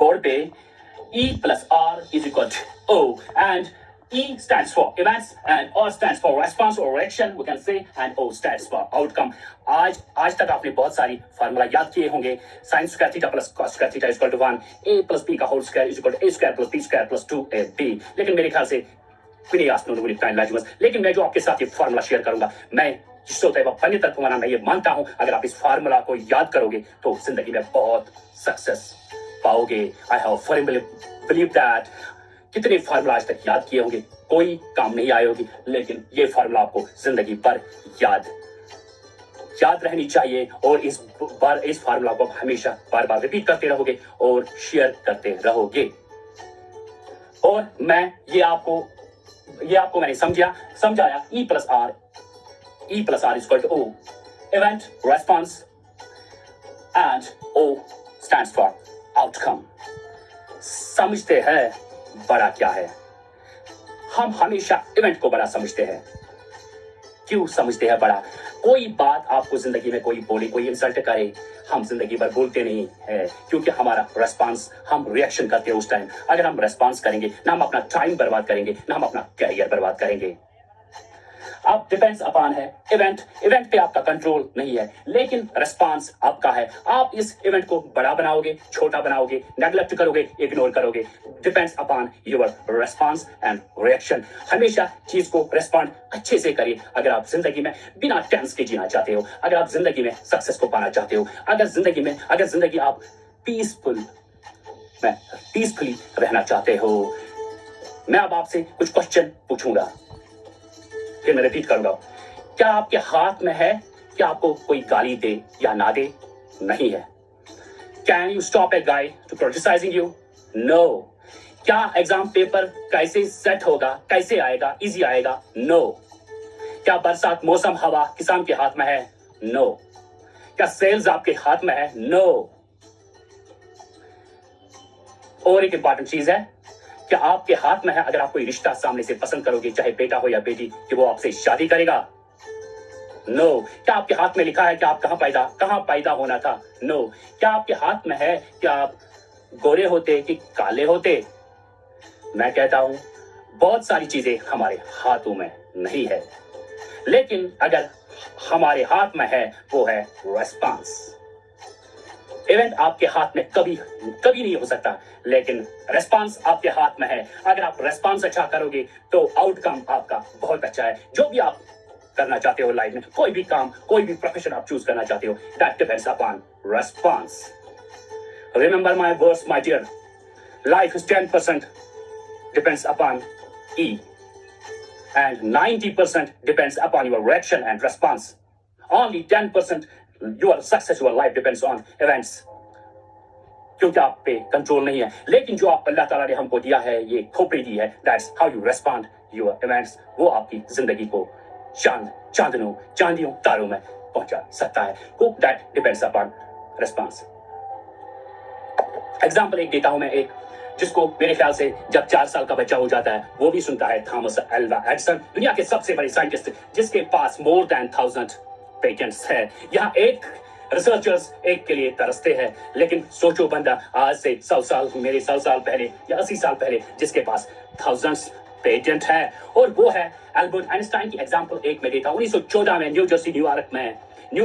Board पे E plus R is equal to O, and E stands for events and R stands for response or reaction we can say, and O stands for outcome. आज तक आपने बहुत सारी formula याद किए होंगे. sin square theta plus cos square theta is equal to 1, a plus b का whole square is equal to a square plus b square plus 2ab. लेकिन मेरे ख्याल से लेकिन मैं जो आपके साथ ये फार्मूला शेयर करूंगा, मैं मैं ये मानता हूं अगर आप इस फार्मूला को याद करोगे तो जिंदगी में बहुत सक्सेस पाओगे. I have firmly believe that कितने फार्मूला आज तक याद किए होंगे, कोई काम नहीं आए होगी, लेकिन ये फार्मूला आपको जिंदगी भर याद रहनी चाहिए. और इस फार्मूला को हमेशा बार बार रिपीट करते रहोगे और शेयर करते रहोगे. और मैं ये आपको मैंने समझाया. E plus R is equal to O, event, response, and O stands for outcome. समझते हैं बड़ा क्या है? हम हमेशा इवेंट को बड़ा समझते हैं. क्यों समझते हैं बड़ा? कोई बात आपको जिंदगी में कोई बोले, कोई इंसल्ट करे, हम जिंदगी भर बोलते नहीं है, क्योंकि हमारा रेस्पॉन्स, हम रिएक्शन करते हैं उस टाइम. अगर हम रेस्पॉन्स करेंगे ना हम अपना टाइम बर्बाद करेंगे, ना हम अपना कैरियर बर्बाद करेंगे. अब डिपेंड्स अपॉन है इवेंट पे आपका कंट्रोल नहीं है, लेकिन रेस्पॉन्स आपका है. आप इस इवेंट को बड़ा बनाओगे, छोटा बनाओगे, नेग्लेक्ट करोगे, इग्नोर करोगे. Depends upon your response and reaction. हमेशा चीज को रेस्पॉन्ड अच्छे से करिए. अगर आप जिंदगी में बिना टेंस के जीना चाहते हो, अगर आप जिंदगी में सक्सेस को पाना चाहते हो, अगर जिंदगी आप पीसफुली रहना चाहते हो, मैं अब आपसे कुछ क्वेश्चन पूछूंगा, फिर मैं रिपीट करूंगा. क्या आपके हाथ में है कि आपको कोई गाली दे या ना दे? नहीं है. Can you stop a guy to criticising you? No. क्या एग्जाम पेपर कैसे सेट होगा, कैसे आएगा, इजी आएगा? नो. क्या बरसात मौसम हवा किसान के हाथ में है? नो. क्या सेल्स आपके हाथ में है? नो. और एक इंपॉर्टेंट चीज है, क्या आपके हाथ में है अगर आप कोई रिश्ता सामने से पसंद करोगे, चाहे बेटा हो या बेटी, कि वो आपसे शादी करेगा? नो. क्या आपके हाथ में लिखा है कि आप कहां पैदा होना था? नो. क्या आपके हाथ में है कि आप गोरे होते कि काले होते? मैं कहता हूं बहुत सारी चीजें हमारे हाथों में नहीं है, लेकिन अगर हमारे हाथ में है वो है रेस्पॉन्स. इवेंट आपके हाथ में कभी नहीं हो सकता, लेकिन रेस्पॉन्स आपके हाथ में है. अगर आप रेस्पॉन्स अच्छा करोगे तो आउटकम आपका बहुत अच्छा है. जो भी आप करना चाहते हो लाइफ में, कोई भी काम, कोई भी प्रोफेशन आप चूज करना चाहते हो, that depends upon response. Remember my words my dear, life is 10% depends upon E and 90% depends upon your reaction and response. Only 10% your success, your life depends on events. क्योंकि आप पे control नहीं है, लेकिन जो आप अल्लाह ताला ने हमको दिया है, ये खोपड़ी दी है, that's how you respond your events. वो आपकी जिंदगी को चांदियों तारों में पहुंचा सकता है. That depends upon response. Example एक देता हूं मैं, एक जिसको मेरे ख्याल से जब 4 साल का बच्चा हो जाता है वो भी सुनता है, थॉमस अल्वा एडिसन, दुनिया के सबसे बड़े साइंटिस्ट, जिसके पास more than 1000 पेटेंट्स है. यहाँ एक रिसर्चर्स एक के लिए तरसते हैं, लेकिन सोचो बंदा आज से 100 साल पहले या 80 साल पहले जिसके पास thousands पेटेंट है, और वो है एल्बर्ट आइंस्टाइन की. एग्जांपल एक में देता हूं. 1914 में न्यू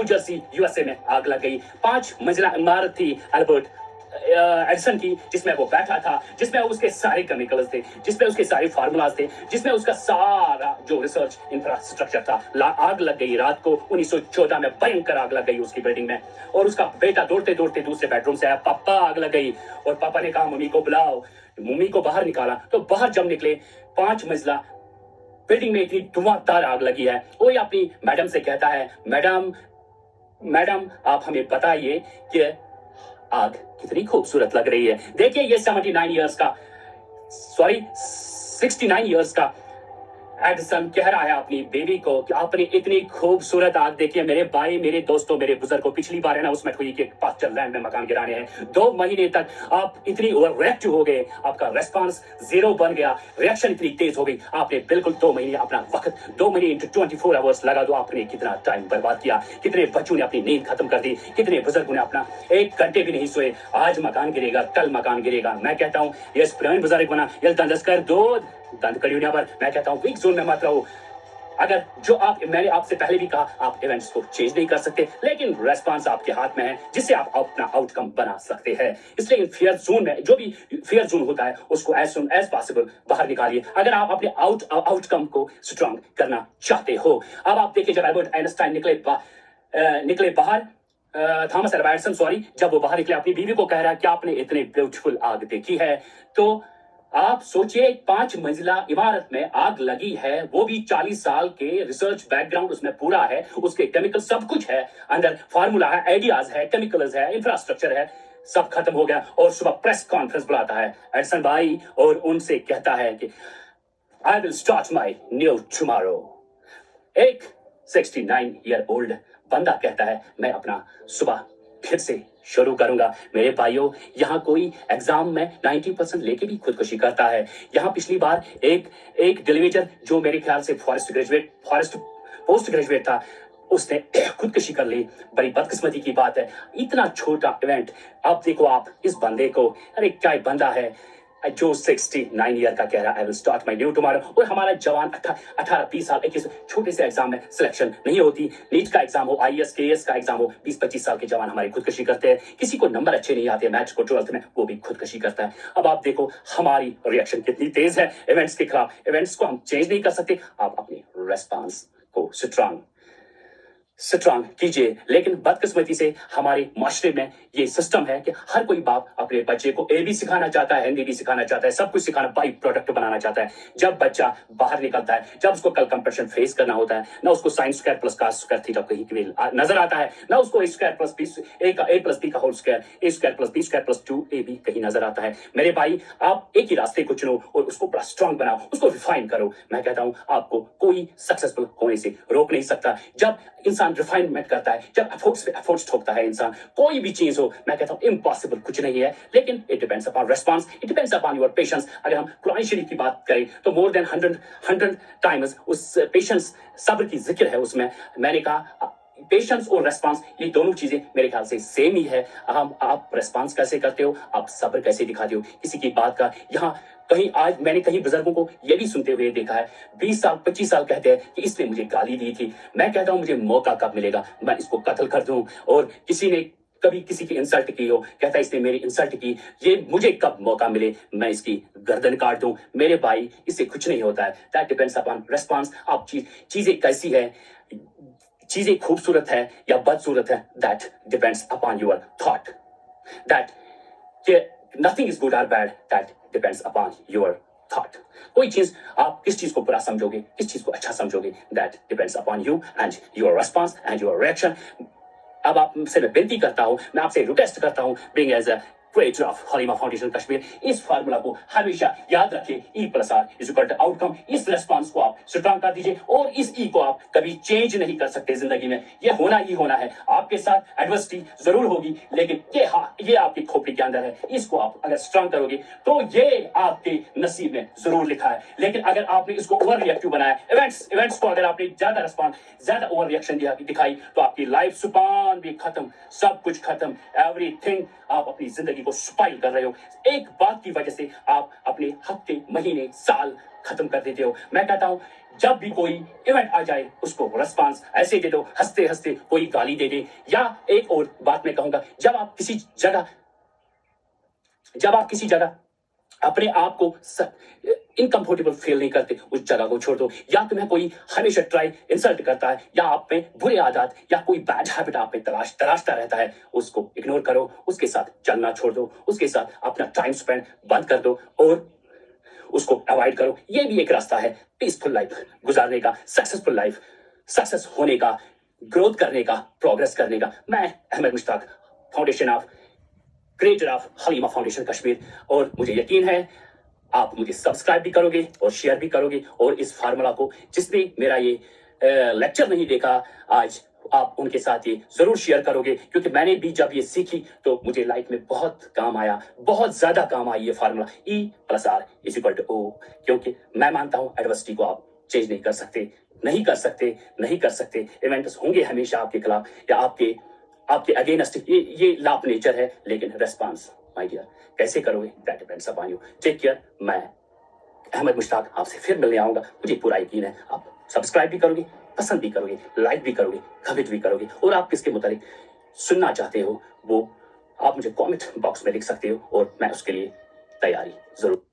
जर्सी यूएसए में आग लग गई. 5 मंजिला इमारत थी एल्बर्ट एडिसन की, जिसमें वो बैठा था, जिसमें उसके सारे केमिकल्स थे, जिसमें उसके सारे फार्मूलाज थे, जिसमें उसका सारा जो रिसर्च इंफ्रास्ट्रक्चर था. आग लग गई रात को 1914 में, भयंकर आग लग गई उसकी बिल्डिंग में, और उसका बेटा दौड़ते दूसरे बेडरूम से आया, पापा आग लग गई. और पापा ने कहा मम्मी को बुलाओ. मम्मी को बाहर निकाला तो बाहर जब निकले 5 मंजिला बिल्डिंग में इतनी धुआंधार आग लगी है. वो अपनी मैडम से कहता है, मैडम आप हमें बताइए कि आग कितनी खूबसूरत लग रही है. देखिए ये 69 इयर्स का एडिसन कह रहा है अपनी बेबी को कि आपने इतनी खूबसूरत आग देखी है मेरे भाई, मेरे दोस्तों, मेरे बुजुर्गों। पिछली बार है ना उसमें हुई कि पास्टर लैंड में मकान गिराने हैं, 2 महीने तक आप इतनी ओवर रिएक्ट हो गए, आपका रेस्पॉन्स 0 बन गया, रिएक्शन इतनी तेज हो गई, आपने बिल्कुल 2 महीने अपना वक्त 2 महीने इंटू 24 आवर्स लगा दो, आपने कितना टाइम बर्बाद किया, कितने बच्चों ने अपनी नींद खत्म कर दी, कितने बुजुर्गों ने अपना 1 घंटे भी नहीं सोए। आज मकान गिरेगा, कल मकान गिरेगा। मैं कहता हूँ ये पुराने बुजुर्ग बना ये दंदस कर दो, दंद कड़ियों पर। मैं कहता हूँ वीक जोन में मत रहो। अगर जो मैंने आपसे पहले भी कहा, आप इवेंट्स को चेंज नहीं कर सकते, लेकिन रेस्पॉन्स आपके हाथ में है जिससे आप अपना आउटकम बना सकते हैं। इसलिए फेयर जोन में जो भी फेयर जोन होता है उसको एज सून एज पॉसिबल बाहर निकालिए, अगर आप अपने आउटकम को स्ट्रांग करना चाहते हो। अब आप देखिए, जब एल्बर्ट आइंस्टाइन निकले बाहर, थॉमस अल्वा एडिसन सॉरी, जब वो बाहर निकले अपनी बीवी को कह रहा है कि आपने इतनी ब्यूटीफुल आग देखी है, तो आप सोचिए 5 मंजिला इमारत में आग लगी है, वो भी 40 साल के रिसर्च बैकग्राउंड उसमें पूरा है, उसके केमिकल सब कुछ है, अंदर फार्मूला है, आइडियाज है, केमिकल्स है, इंफ्रास्ट्रक्चर है, सब खत्म हो गया। और सुबह प्रेस कॉन्फ्रेंस बुलाता है एडिसन भाई और उनसे कहता है कि I will start my new tomorrow. एक 69 ईयर ओल्ड बंदा कहता है मैं अपना सुबह फिर से शुरू करूंगा। मेरे भाइयों, यहाँ कोई एग्जाम में 90% लेके भी खुदकुशी करता है। यहाँ पिछली बार एक डेलीवेटर जो मेरे ख्याल से फॉरेस्ट पोस्ट ग्रेजुएट था, उसने खुदकुशी कर ली। बड़ी बदकिस्मती की बात है, इतना छोटा इवेंट। अब देखो आप इस बंदे को, अरे क्या बंदा है जो 69 ईयर का कह रहा है I will start my new tomorrow. और हमारा जवान 18 20 साल 21 छोटे से एग्जाम में सिलेक्शन नहीं होती, नीट का एग्जाम हो, IAS KS का एग्जाम हो, 20-25 साल के जवान हमारे खुदकुशी करते हैं। किसी को नंबर अच्छे नहीं आते मैथ्स को 12th में, वो भी खुदकुशी करता है। अब आप देखो हमारी रिएक्शन कितनी तेज है इवेंट्स के खिलाफ। इवेंट्स को हम चेंज नहीं कर सकते, आप अपनी रेस्पॉन्स को स्ट्रांग कीजिए। लेकिन बदकिस्मती से हमारे माशरे में ये सिस्टम है कि हर कोई बाप अपने बच्चे को A भी सिखाना चाहता है, हिंदी भी सिखाना चाहता है, सब कुछ सिखाना, बाई प्रोडक्ट बनाना चाहता है। जब बच्चा बाहर निकलता है, जब उसको कल कंपटीशन फेस करना होता है, ना उसको साइन स्क्वायर प्लस का स्क्वायर थीटा कहीं नजर आता है, ना उसको A स्क्वायर प्लस B का whole square, A square plus B square plus 2AB कहीं नजर आता है। मेरे भाई, आप एक ही रास्ते को चुनो और उसको बड़ा स्ट्रांग बनाओ, उसको रिफाइन करो। मैं कहता हूं आपको कोई सक्सेसफुल होने से रोक नहीं सकता। जब इंसान रिफाइनमेंट करता है, जब एफर्ट्स ठोकता है इंसान, कोई भी चीज हो, मैं कहता हूं इम्पॉसिबल कुछ नहीं है। लेकिन it depends upon response, it depends upon your patience. अगर हम कुरान शरीफ की बात करें तो मोर देन 100 टाइम्स उस पेशेंस, सब्र की जिक्र है उसमें। मैंने कहा पेशेंस और रेस्पॉन्स ये दोनों चीजें मेरे ख्याल से सेम ही है। आप रेस्पॉन्स कैसे करते हो, आप सब्र कैसे दिखाते हो किसी की बात का। यहाँ कहीं आज मैंने कहीं बुजुर्गों को ये भी सुनते हुए देखा है, 20 साल 25 साल कहते हैं कि इसने मुझे गाली दी थी। मैं कहता हूं मुझे मौका कब मिलेगा मैं इसको कत्ल कर दूं। और किसी ने कभी किसी की इंसल्ट की हो, कहता है इसने मेरी इंसल्ट की, ये मुझे कब मौका मिले मैं इसकी गर्दन काट दूं। मेरे भाई, इससे कुछ नहीं होता है। That depends upon response. आप चीजें कैसी है, चीजें खूबसूरत है या बदसूरत है, that depends upon your thought. That nothing is good और bad, that depends upon your thought. कोई चीज आप किस चीज को बुरा समझोगे, किस चीज को अच्छा समझोगे, that depends upon you and your response and your reaction. अब आपसे मैं विनती करता हूं, मैं आपसे रिक्वेस्ट करता हूं, being as a creator of Halima Foundation Kashmir, इस फार्मूला को हमेशा याद रखिए, E+R is equal to outcome. इस रेस्पॉन्स को आप स्ट्रांग कर दीजिए और इस E को आप कभी चेंज नहीं कर सकते जिंदगी में। ये होना ही होना है। आपके साथ एडवर्सिटी जरूर होगी, लेकिन ये आपकी खोपड़ी के अंदर है। इसको आप अगर स्ट्रांग करोगे तो ये आपके नसीब में जरूर लिखा है। लेकिन अगर आपने इसको ओवर रिएक्टिव बनाया, इवेंट्स को अगर आपने ज्यादा रेस्पॉन्स, ज्यादा ओवर रिएक्शन दिखाई, तो आपकी लाइफ सुपान भी खत्म, सब कुछ खत्म, एवरीथिंग। आप अपनी जिंदगी को स्पाइल कर रहे हो। एक बात की वजह से आप अपने हफ्ते, महीने, साल खत्म कर देते हो। मैं कहता हूं जब भी कोई इवेंट आ जाए उसको रेस्पॉन्स ऐसे दे दो, हंसते हंसते कोई गाली दे दे। या एक और बात मैं कहूंगा, जब आप किसी जगह अपने आप को इनकंफर्टेबल फील नहीं करते, उस जगह को छोड़ दो। या तुम्हें कोई हमेशा इंसल्ट करता है, या आप में बुरे आदत या कोई बैड हैबिट आप में तराशता रहता है, उसको इग्नोर करो, उसके साथ चलना छोड़ दो, उसके साथ अपना टाइम स्पेंड बंद कर दो और उसको अवॉइड करो। ये भी एक रास्ता है पीसफुल लाइफ गुजारने का, सक्सेसफुल लाइफ, सक्सेस होने का, ग्रोथ करने का, प्रोग्रेस करने का। मैं Ahmad Mushtaq, foundation of creator of Halima Foundation Kashmir, और मुझे यकीन है آپ مجھے سبسکرائب بھی کرو گے اور شیئر بھی کرو گے، اور اس فارمولا کو جس نے میرا یہ لیکچر نہیں دیکھا آج، آپ ان کے ساتھ یہ ضرور شیئر کرو گے، کیونکہ میں نے بھی جب یہ سیکھی تو مجھے لائف میں بہت کام آیا، بہت زیادہ کام آئی یہ فارمولا E+R=O، کیونکہ میں مانتا ہوں ایڈورسٹی کو آپ چینج نہیں کر سکتے، نہیں کر سکتے، ایونٹس ہوں گے ہمیشہ آپ کے خلاف یا آپ کے اگینسٹ، یہ لا آف نیچر ہے، لیکن ریسپانس مائی ڈیئر کیسے کرو گے that depends upon you. Take care, میں احمد مشتاق آپ سے پھر ملنے آؤں گا، مجھے پورا یقین ہے آپ سبسکرائب بھی کرو گے، پسند بھی کرو گے، لائک بھی کرو گے، کمنٹ بھی کرو گے، اور آپ کس کے متعلق سننا چاہتے ہو وہ آپ مجھے کامنٹ باکس میں لکھ سکتے ہو، اور میں اس کے لیے تیاری ضرور